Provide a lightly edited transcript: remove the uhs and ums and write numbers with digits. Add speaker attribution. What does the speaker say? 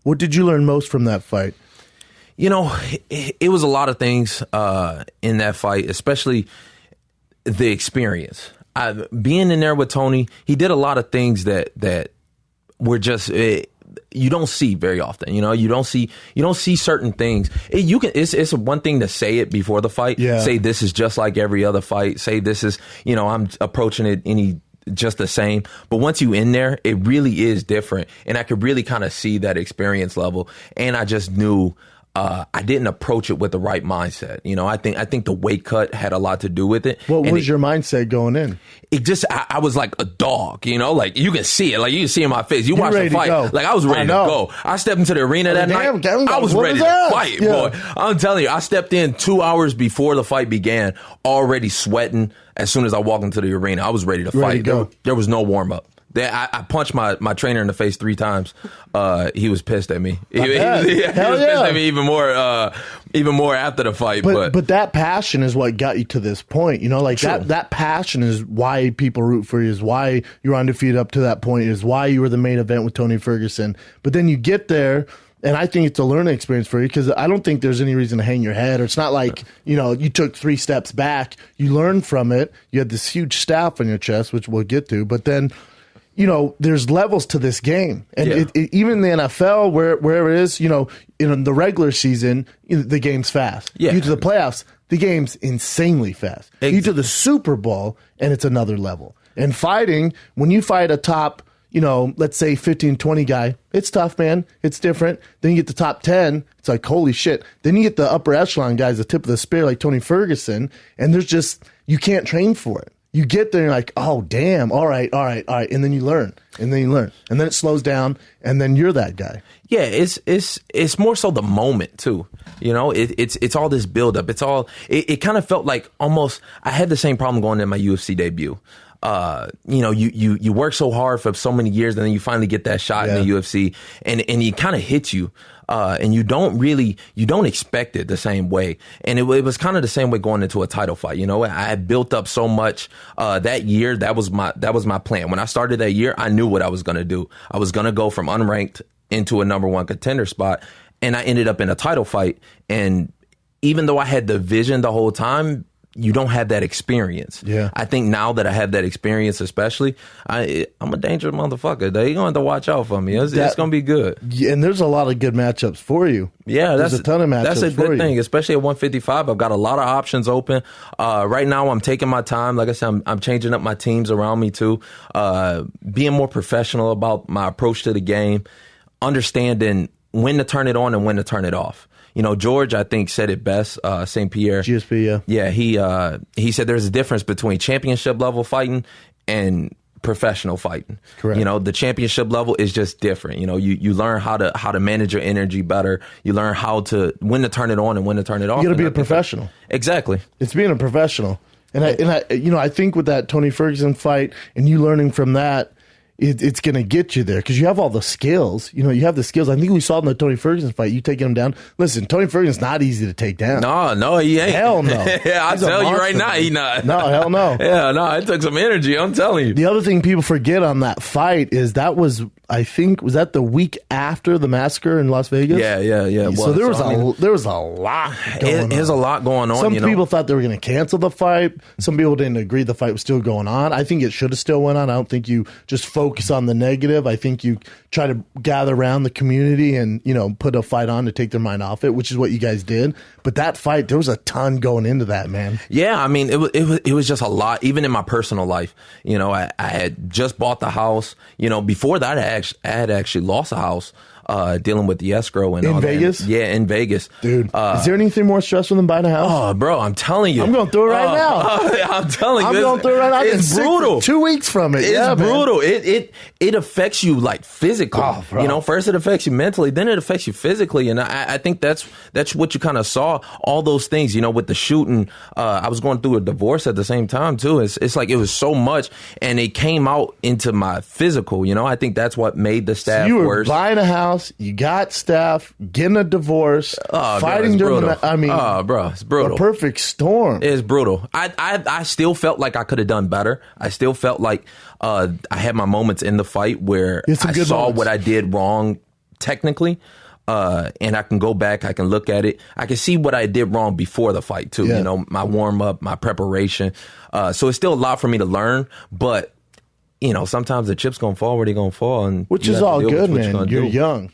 Speaker 1: What did you learn most from that fight?
Speaker 2: You know, it was a lot of things in that fight, especially the experience. Being in there with Tony, he did a lot of things that were just you don't see very often. You know, you don't see certain things. It's one thing to say it before the fight.
Speaker 1: Yeah.
Speaker 2: Say this is just like every other fight. Say this is, you know, I'm approaching it just the same. But once you in there, it really is different. And I could really kind of see that experience level. And I just knew I didn't approach it with the right mindset. You know, I think the weight cut had a lot to do with it.
Speaker 1: What was your mindset going in?
Speaker 2: It just, I was like a dog, you know, like you can see it, like you can see in my face. You watch the fight, like I was ready to go. I stepped into the arena that night. I was ready to fight, boy. I'm telling you, I stepped in 2 hours before the fight began, already sweating. As soon as I walked into the arena, I was ready to fight. There was no warm up. I punched my trainer in the face 3 times. He was pissed at me. He was pissed at me even more after the fight.
Speaker 1: But that passion is what got you to this point. You know, like that passion is why people root for you, is why you're undefeated up to that point, is why you were the main event with Tony Ferguson. But then you get there, and I think it's a learning experience for you, because I don't think there's any reason to hang your head. Or it's not like, you know, you took 3 steps back. You learned from it. You had this huge staff on your chest, which we'll get to. But then, you know, there's levels to this game. And even in the NFL, wherever it is, you know, in the regular season, the game's fast. Yeah. You to the playoffs, the game's insanely fast. You to the Super Bowl, and it's another level. And fighting, when you fight a top, you know, let's say 15, 20 guy, it's tough, man. It's different. Then you get the top 10. It's like, holy shit. Then you get the upper echelon guys, the tip of the spear, like Tony Ferguson, and there's just, you can't train for it. You get there and you're like, oh, damn, all right. And then you learn, and then it slows down, and then you're that guy.
Speaker 2: Yeah, it's more so the moment too. You know, it's all this buildup. It kind of felt like almost, I had the same problem going in my UFC debut. You know, you work so hard for so many years, and then you finally get that shot in the UFC, and it kind of hits you. And you don't expect it the same way. And it was kind of the same way going into a title fight. You know, I had built up so much, that year. That was my plan. When I started that year, I knew what I was going to do. I was going to go from unranked into a number 1 contender spot. And I ended up in a title fight. And even though I had the vision the whole time, you don't have that experience. Yeah. I think now that I have that experience, especially, I'm a dangerous motherfucker. They're going to have to watch out for me. It's going to be good.
Speaker 1: Yeah, and there's a lot of good matchups for you.
Speaker 2: Yeah,
Speaker 1: there's a ton of matchups.
Speaker 2: That's a good thing, especially at 155. I've got a lot of options open. Right now, I'm taking my time. Like I said, I'm changing up my teams around me too. Being more professional about my approach to the game, understanding when to turn it on and when to turn it off. You know, George, I think, said it best, St. Pierre.
Speaker 1: GSP, yeah.
Speaker 2: Yeah, he said there's a difference between championship level fighting and professional fighting.
Speaker 1: Correct.
Speaker 2: You know, the championship level is just different. You know, you learn how to manage your energy better. You learn when to turn it on and when to turn it off.
Speaker 1: You got to be a professional.
Speaker 2: Exactly.
Speaker 1: It's being a professional. And I think with that Tony Ferguson fight and you learning from that, it's going to get you there because you have all the skills. You know, you have the skills. I think we saw in the Tony Ferguson fight, you taking him down. Listen, Tony Ferguson's not easy to take down.
Speaker 2: No, he ain't.
Speaker 1: Hell no.
Speaker 2: Yeah, I'll tell you right now, he not.
Speaker 1: No, hell no.
Speaker 2: Yeah, no, it took some energy, I'm telling you.
Speaker 1: The other thing people forget on that fight is that was that the week after the massacre in Las Vegas?
Speaker 2: Yeah.
Speaker 1: So there was a lot going on.
Speaker 2: There's a lot going on.
Speaker 1: Some people thought they were going to cancel the fight. Some people didn't agree the fight was still going on. I think it should have still went on. I don't think you just focus on the negative. I think you try to gather around the community and, you know, put a fight on to take their mind off it, which is what you guys did. But that fight, there was a ton going into that, man.
Speaker 2: Yeah, I mean, it was just a lot, even in my personal life. You know, I had just bought the house. You know, before that, I had actually lost a house. Dealing with the escrow and
Speaker 1: in
Speaker 2: all
Speaker 1: Vegas?
Speaker 2: That. Yeah, in Vegas.
Speaker 1: Dude, is there anything more stressful than buying a house?
Speaker 2: Oh, bro, I'm telling you.
Speaker 1: I'm going through it right now.
Speaker 2: I'm telling you.
Speaker 1: I'm going through it right now.
Speaker 2: It's brutal.
Speaker 1: 2 weeks from it.
Speaker 2: It's brutal. It affects you like physically.
Speaker 1: Oh,
Speaker 2: you know, first it affects you mentally, then it affects you physically. And I think that's what you kind of saw, all those things, you know, with the shooting. I was going through a divorce at the same time, too. It's like it was so much, and it came out into my physical, you know. I think that's what made the staff
Speaker 1: you were
Speaker 2: worse.
Speaker 1: Buying a house, you got staff, getting a divorce, fighting during the
Speaker 2: bro, it's brutal.
Speaker 1: A perfect storm.
Speaker 2: It's brutal. I still felt like I could have done better. I still felt like I had my moments in the fight where I saw what I did wrong technically. And I can go back, I can look at it. I can see what I did wrong before the fight too.
Speaker 1: Yeah.
Speaker 2: You know, my warm up, my preparation. So it's still a lot for me to learn, but you know, sometimes the chips gonna fall where they gonna fall, and
Speaker 1: which is all good, man. You're young.